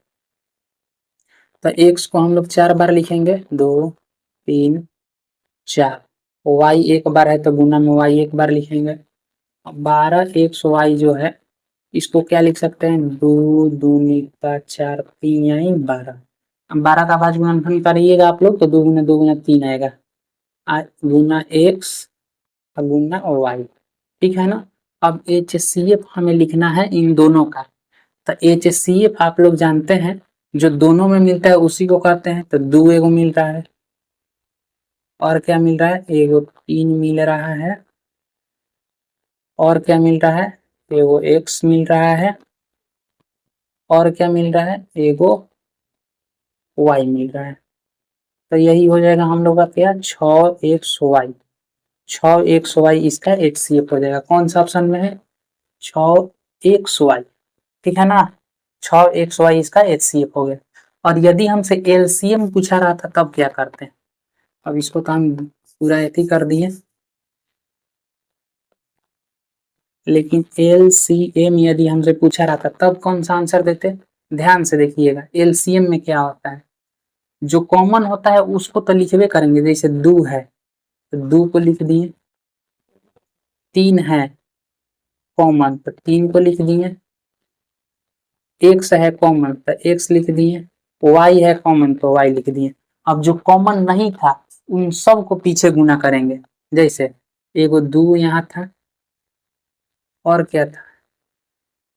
तो x को हम लोग 4 बार लिखेंगे, 2 3 4। y एक बार है तो गुना में y एक बार लिखेंगे। 12x y जो है इसको क्या लिख सकते हैं? 2 दूनी का 4, 3 यानी 12। अब 12 का भाज्य गुणनफल करिएगा आप लोग तो 2 गुना 2 गुना 3 आएगा, गुना x गुना y, ठीक है ना। अब HCF हमें लिखना है इन दोनों का, तो HCF आप लोग जानते हैं जो दोनों में मिलता है उसी को कहते हैं। तो 2 एगो मिल रहा है, और क्या मिल रहा है? एगो 3 मिल रहा है, और क्या मिल रहा है? एगो x मिल रहा है, और क्या मिल रहा है? एगो y मिल रहा है। तो यही हो जाएगा हम लोग का क्या? 6xy। 6xy इसका HCF हो जाएगा। कौन सा ऑप्शन में है? 6xy, ठीक है ना। 6xy इसका HCF हो गया। और यदि हमसे LCM पूछा रहा था तब क्या करते हैं? अब इसको तो हम पूरा ऐसे कर दिए, लेकिन LCM यदि हमसे पूछा रहा था तब कौन सा आंसर देते? ध्यान से देखिएगा, LCM में क्या होता है, जो कॉमन होता है उसको तो लिखबे करेंगे। जैसे 2 है तो 2 को लिख दिए, 3 है कॉमन तो 3 को लिख दिए, x है कॉमन तो x लिख दिए, y है कॉमन तो y लिख दिए। अब जो कॉमन नहीं था उन सब को पीछे गुना करेंगे। जैसे एगो 2 यहाँ था, और क्या था?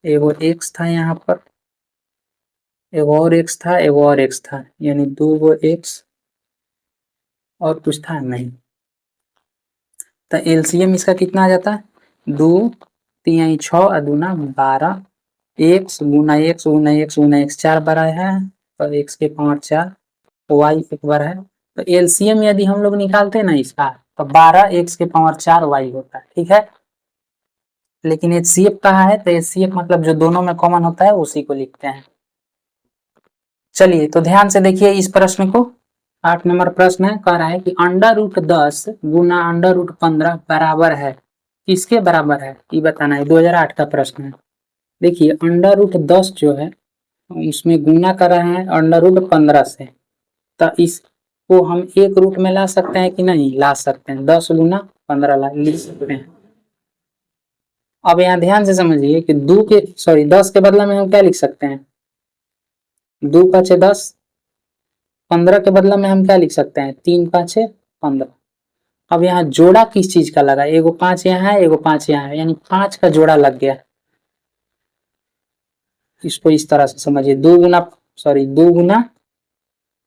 एगो x था यहाँ पर, एगो और x था, एगो और x था, यानी 2 गो x, और कुछ था नहीं। तो LCM इसका कितना आ जाता है? 2 3 6 और दूना 12, x गुना x गुना x गुना x 4 बार आया है, तो x के पावर 4, y एक बार है। तो LCM यदि हम लोग निकालते हैं ना इसका, तो 12 x के पावर 4 y होता है, ठीक है। लेकिन HCF कहाँ है? तो HCF मतलब जो दोनों में कॉमन होता है उसी को लिखते हैं। चलिए तो ध्यान से देखिए इस प्रश्न को। 8 नंबर प्रश्न है, कह रहा है कि √10 गुना √15 बराबर है, किसके बराबर है ये बताना है। 2008 का प्रश्न है। देखिए √10 जो है उसमें गुना कर रहे हैं √15 से, तो इसको हम एक रूट में ला सकते हैं कि नहीं? ला सकते हैं। 10 गुना 15 लिख सकते हैं। अब यहाँ ध्यान से समझिए कि 10 के बदला में हम क्या लिख सकते हैं? 2 5 10, 15 के बदला में हम क्या लिख सकते हैं? 3 5 15। अब यहाँ जोड़ा किस चीज का लगा? एगो 5 यहाँ है, एगो 5 यहाँ है, यानी 5 का जोड़ा लग गया। इसको इस तरह से समझिए, 2 गुना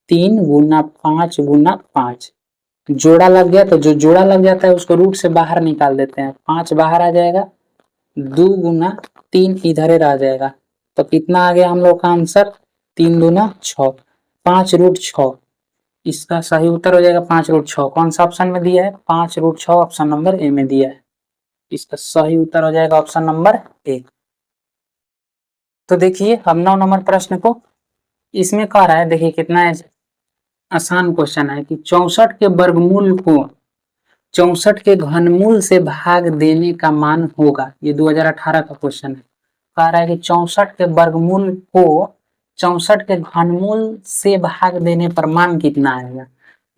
3 गुना 5 गुना 5, जोड़ा लग गया। तो जो जोड़ा लग जाता है उसको रूट से बाहर निकाल देते हैं, 5 बाहर आ जाएगा, 2 गुना 3 इधर रह जाएगा। तो कितना आ गया हम लोग का आंसर? 3 दूना 6, 5√6। इसका सही उत्तर हो जाएगा 5√6। कौन सा ऑप्शन में दिया है? 5√6 ऑप्शन नंबर ए में दिया है। इसका सही उत्तर हो जाएगा ऑप्शन नंबर ए। तो देखिए हम 9 नंबर प्रश्न को, इसमें कह रहा है, देखिए कितना आसान क्वेश्चन है कि 64 के वर्गमूल को 64 के घनमूल से भाग देने का मान होगा। ये 2018 का क्वेश्चन है। कह रहा है कि 64 के वर्गमूल को 64 के घनमूल से भाग देने पर मान कितना आएगा।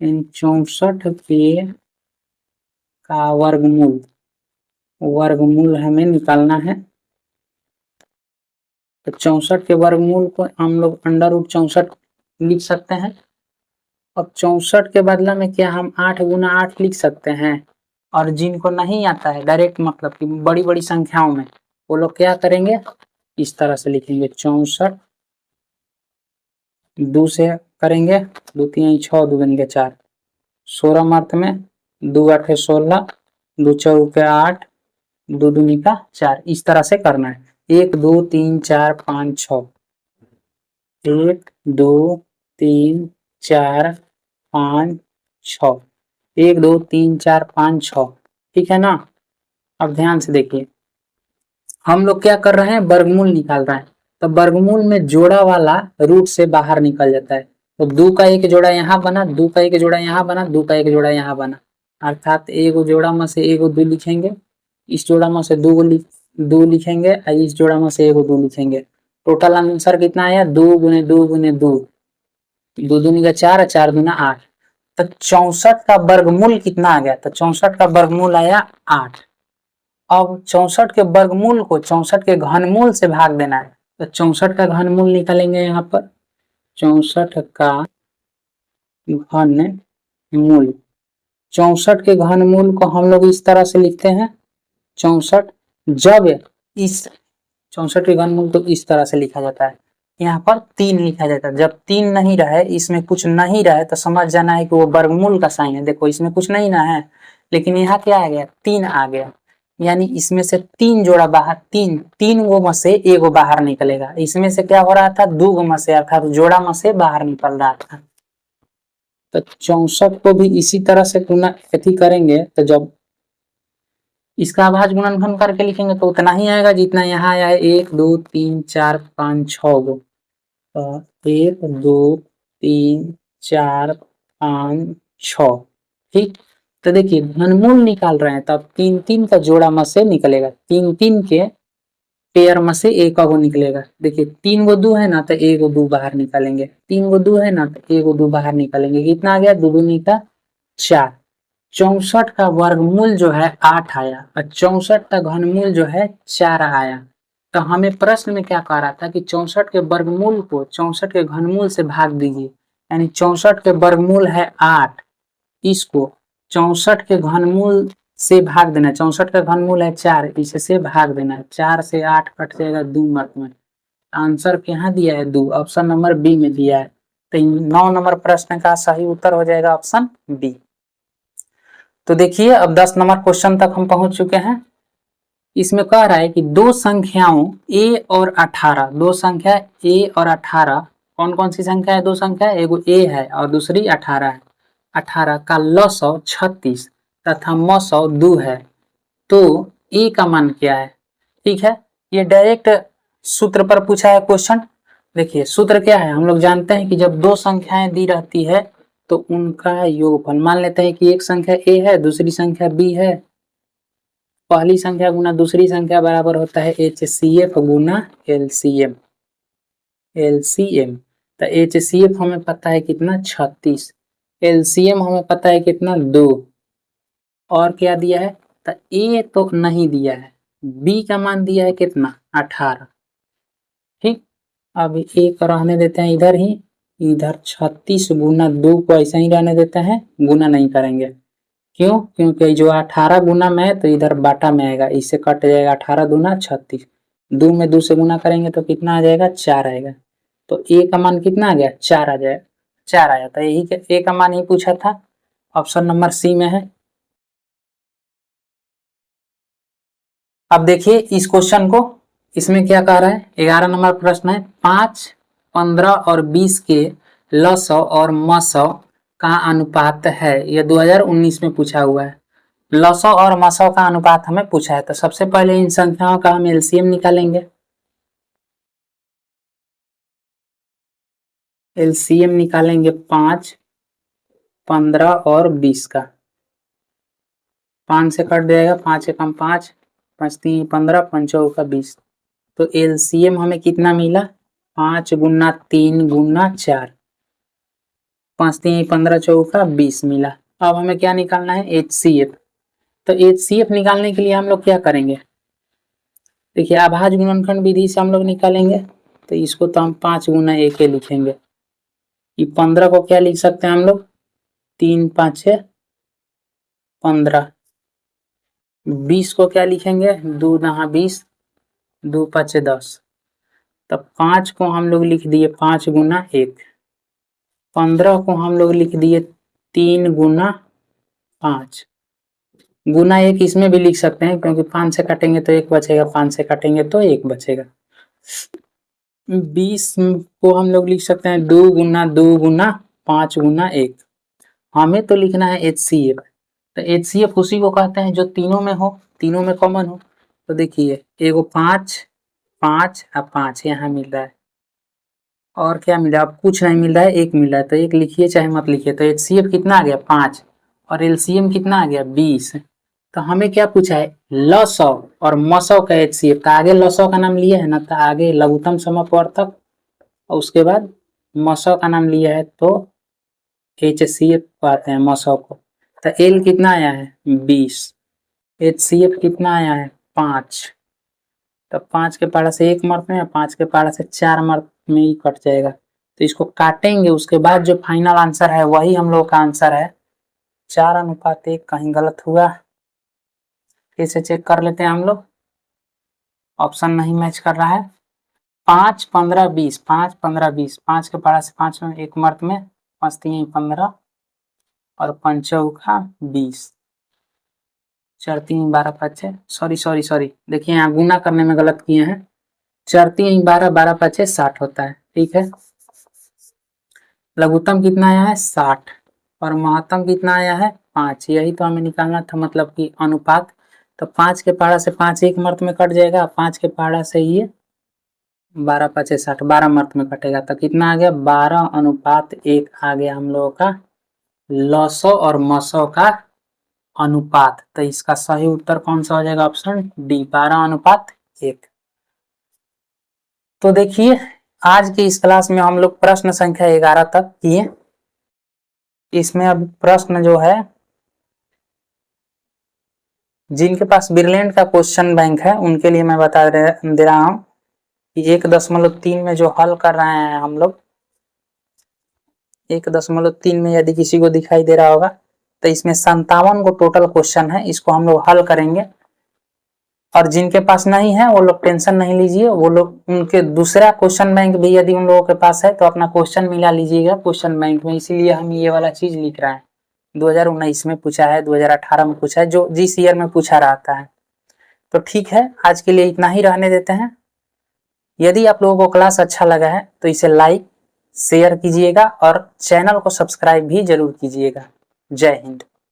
इन 64 के का वर्गमूल हमें निकालना है। तो 64 के वर्गमूल को हम लोग √64 लिख सकते हैं। अब 64 के बदला में क्या हम 8 गुना 8 लिख सकते हैं। और जिनको नहीं आता है डायरेक्ट, मतलब कि बड़ी बड़ी संख्याओं में, वो लोग क्या करेंगे? इस तरह से लिखेंगे, 64 2 से करेंगे, 2 3 6 2 बन के 4, 16 मार्क में 2 8 16, 2 4 8, 2 दूनी का 4। इस तरह से करना है। 1 2 3 4 5 6, 1 2 3 4 5 6, 1 2 3 4 5 6, ठीक है ना। अब ध्यान से देखिए, हम लोग क्या कर रहे हैं? वर्गमूल निकाल रहे हैं। तो वर्गमूल में जोड़ा वाला रूट से बाहर निकल जाता है। तो 2 का एक जोड़ा यहाँ बना, 2 का एक जोड़ा यहाँ बना, 2 का एक जोड़ा यहाँ बना, अर्थात एगो जोड़ा में से एगो 2 लिखेंगे, इस जोड़ा में से 2 लिखेंगे और इस जोड़ा में से एगो 2 लिखेंगे। टोटल आंसर कितना आया? 2 गुने 2 गुने 2, 2 दूनी का 4, 4 दूना 8। तो 64 का वर्गमूल कितना आ गया? तो 64 का वर्गमूल आया 8। अब 64 के वर्गमूल को 64 के घनमूल से भाग देना है। तो 64 का घनमूल निकालेंगे यहाँ पर, 64 का घनमूल, 64 के घनमूल को हम लोग इस तरह से लिखते हैं। 64 जब इस 64 के घनमूल तो इस तरह से लिखा जाता है, यहाँ पर 3 लिखा जाता है। जब 3 नहीं रहे, इसमें कुछ नहीं रहे, तो समझ जाना है कि वो वर्गमूल का साइन है। देखो इसमें कुछ नहीं ना है, लेकिन यहाँ क्या आ गया? 3 आ गया, यानी इसमें से 3 जोड़ा बाहर, 3 गो में से एगो बाहर निकलेगा। इसमें से क्या हो रहा था? 2 गो में से, अर्थात जोड़ा में से बाहर निकल रहा था। तो 64 को भी इसी तरह से गुना करेंगे, तो जब इसका अभाज्य गुणनखंड करके लिखेंगे तो उतना ही आएगा जितना यहाँ आया है, 1 2 3 4 5 6 गो। 1 2 3 4 5 6, ठीक। तो देखिए घनमूल निकाल रहे हैं, तब 3 का जोड़ा में से निकलेगा, 3 के पेयर में से एक गो निकलेगा। देखिए 3 गो 2 है ना, तो एगो 2 बाहर निकालेंगे, 3 गो 2 है ना, तो एगो 2 बाहर निकालेंगे। कितना आ गया? 2 दूनी का 4। 64 का वर्गमूल जो है 8 आया और 64 का घनमूल जो है 4 आया। तो हमें प्रश्न में क्या कह रहा था कि 64 के वर्गमूल को 64 के घनमूल से भाग दीजिए, यानी 64 के वर्गमूल है 8, इसको 64 के घनमूल से भाग देना। 64 का घनमूल है 4, इससे भाग देना। 4 से 8 कट जाएगा 2 मार्क में। आंसर यहाँ दिया है 2, ऑप्शन नंबर बी में दिया है। तो 9 नंबर प्रश्न का सही उत्तर हो जाएगा ऑप्शन बी। तो देखिए अब 10 नंबर क्वेश्चन तक हम पहुंच चुके हैं। इसमें कह रहा है कि दो संख्याओं a और 18, दो संख्या a और 18, कौन कौन सी संख्या है? दो संख्या, एगो a है और दूसरी 18 है। 18 का लसौ 36 तथा मसौ 2 है, तो a का मान क्या है? ठीक है, ये डायरेक्ट सूत्र पर पूछा है क्वेश्चन। देखिए सूत्र क्या है, हम लोग जानते हैं कि जब दो संख्याएं दी रहती है तो उनका योगफल, मान लेते हैं कि एक संख्या a है, दूसरी संख्या b है, पहली संख्या गुना दूसरी संख्या बराबर होता है HCF गुना LCM। LCM तो HCF हमें पता है कितना? 36। LCM हमें पता है कितना? 2। और क्या दिया है? तो A तो नहीं दिया है, B का मान दिया है कितना? 18। ठीक, अब A को रहने देते हैं इधर ही, इधर 36 गुना 2 को ऐसा ही रहने देते हैं, गुना नहीं करेंगे। क्यों? क्योंकि जो 18 गुना में है तो इधर बाटा में आएगा, इससे कट जाएगा 18 दूना 36, 2 में 2 से गुना करेंगे तो कितना आ जाएगा? 4 आएगा। तो ए का मान कितना आ गया? 4 आ जाएगा, 4 आया। तो यही ए का मान ही पूछा था, ऑप्शन नंबर सी में है। अब देखिए इस क्वेश्चन को, इसमें क्या कह रहा है? 11 नंबर प्रश्न है, 5, 15 और 20 के लसौ और मसौ का अनुपात है। यह 2019 में पूछा हुआ है। लसौ और मसौ का अनुपात हमें पूछा है, तो सबसे पहले इन संख्याओं का हम एलसीएम निकालेंगे। एलसीएम निकालेंगे 5, 15 और 20 का। 5 से कट जाएगा, 5 एकम 5, 5 3 15, 5 चौका 20। तो एलसीएम हमें कितना मिला? 5 गुना 3 गुना 4, 5 3 15 चौका 20 मिला। अब हमें क्या निकालना है? एचसीएफ। तो एचसीएफ निकालने के लिए हम लोग क्या करेंगे? देखिए अभाज्य गुणनखंड विधि से हम लोग निकालेंगे, तो इसको तो हम 5 गुना 1 लिखेंगे। ये 15 को क्या लिख सकते हैं हम लोग? 3 5 15। 20 को क्या लिखेंगे? 2 9 20, 2 5 10। तब 5 को हम लोग लिख दिए 5 गुना 1। 15 को हम लोग लिख दिए 3 गुना 5। गुना 1 इसमें भी लिख सकते हैं, क्योंकि 5 से काटेंगे तो 1 बचेगा, 5 से काटेंगे तो 1 बचेगा। 20 को हम लोग लिख सकते हैं 2 गुना 2 गुना 5 गुना 1। हमें तो लिखना है HCF। तो HCF उसी को कहते हैं जो तीनों में हो, तीनों में कॉमन हो। तो देखिए एगो 5 5 और 5 यहाँ मिल रहा है। और क्या मिल रहा है? अब कुछ नहीं मिल रहा है, 1 मिल रहा है, तो 1 लिखिए चाहे मत लिखिए। तो HCF कितना आ गया? 5 और LCM कितना आ गया? 20। तो हमें क्या पूछा है? लसौ और मसौ का HCF। तो आगे लसौ का नाम लिया है ना, तो आगे लघुत्तम समवर्तक और उसके बाद मसौ का नाम लिया है तो HCF पाते हैं मसौ को। तो L कितना आया है? 20। HCF कितना आया है? 5। तो 5 के पारा से 1 मर्द में, 5 के पारा से 4 मर्द में ही कट जाएगा। तो इसको काटेंगे, उसके बाद जो फाइनल आंसर है वही हम लोग का आंसर है। 4:1। कहीं गलत हुआ फिर से चेक कर लेते हैं हम लोग। ऑप्शन नहीं मैच कर रहा है। 5, 15, 20। 5, 15, 20। 5 के पारा से 5 में 1 मर्द में, 5 3 15 और 5 चौका 20। 4 3 12 5 सॉरी देखिए यहाँ गुना करने में गलत किए हैं। 4 3 12 12 5 60 होता है। ठीक है, लघुत्तम कितना आया है? 60 और महत्तम कितना आया है? 5। यही तो हमें निकालना था, मतलब कि अनुपात। तो 5 के पहाड़ा से 5 1 मर्द में कट जाएगा, 5 के पहाड़ा से ये 12 5 60 12 मर्द में कटेगा। तो कितना आ गया? 12:1 आ गया हम लोगों का लसौ और मसौ का अनुपात। तो इसका सही उत्तर कौन सा हो जाएगा? Option D, 12:1। तो देखिए आज की इस क्लास में हम लोग प्रश्न संख्या 11 तक किए। इसमें अब प्रश्न जो है, जिनके पास बिरलैंड का क्वेश्चन बैंक है उनके लिए मैं बता दे रहा हूं कि 1.3 में जो हल कर रहे हैं हम लोग, 1.3 में यदि किसी को दिखाई दे रहा होगा तो इसमें 57 को टोटल क्वेश्चन है, इसको हम लोग हल करेंगे। और जिनके पास नहीं है वो लोग टेंशन नहीं लीजिए, वो लोग उनके दूसरा क्वेश्चन बैंक भी यदि उन लोगों के पास है तो अपना क्वेश्चन मिला लीजिएगा क्वेश्चन बैंक में। इसीलिए हम ये वाला चीज लिख रहे हैं। 2019 में पूछा है, 2018 में पूछा है, जो जिस ईयर में पूछा रहता है। तो ठीक है, आज के लिए इतना ही रहने देते हैं। यदि आप लोगों को क्लास अच्छा लगा है तो इसे लाइक शेयर कीजिएगा और चैनल को सब्सक्राइब भी जरूर कीजिएगा। जय हिंद।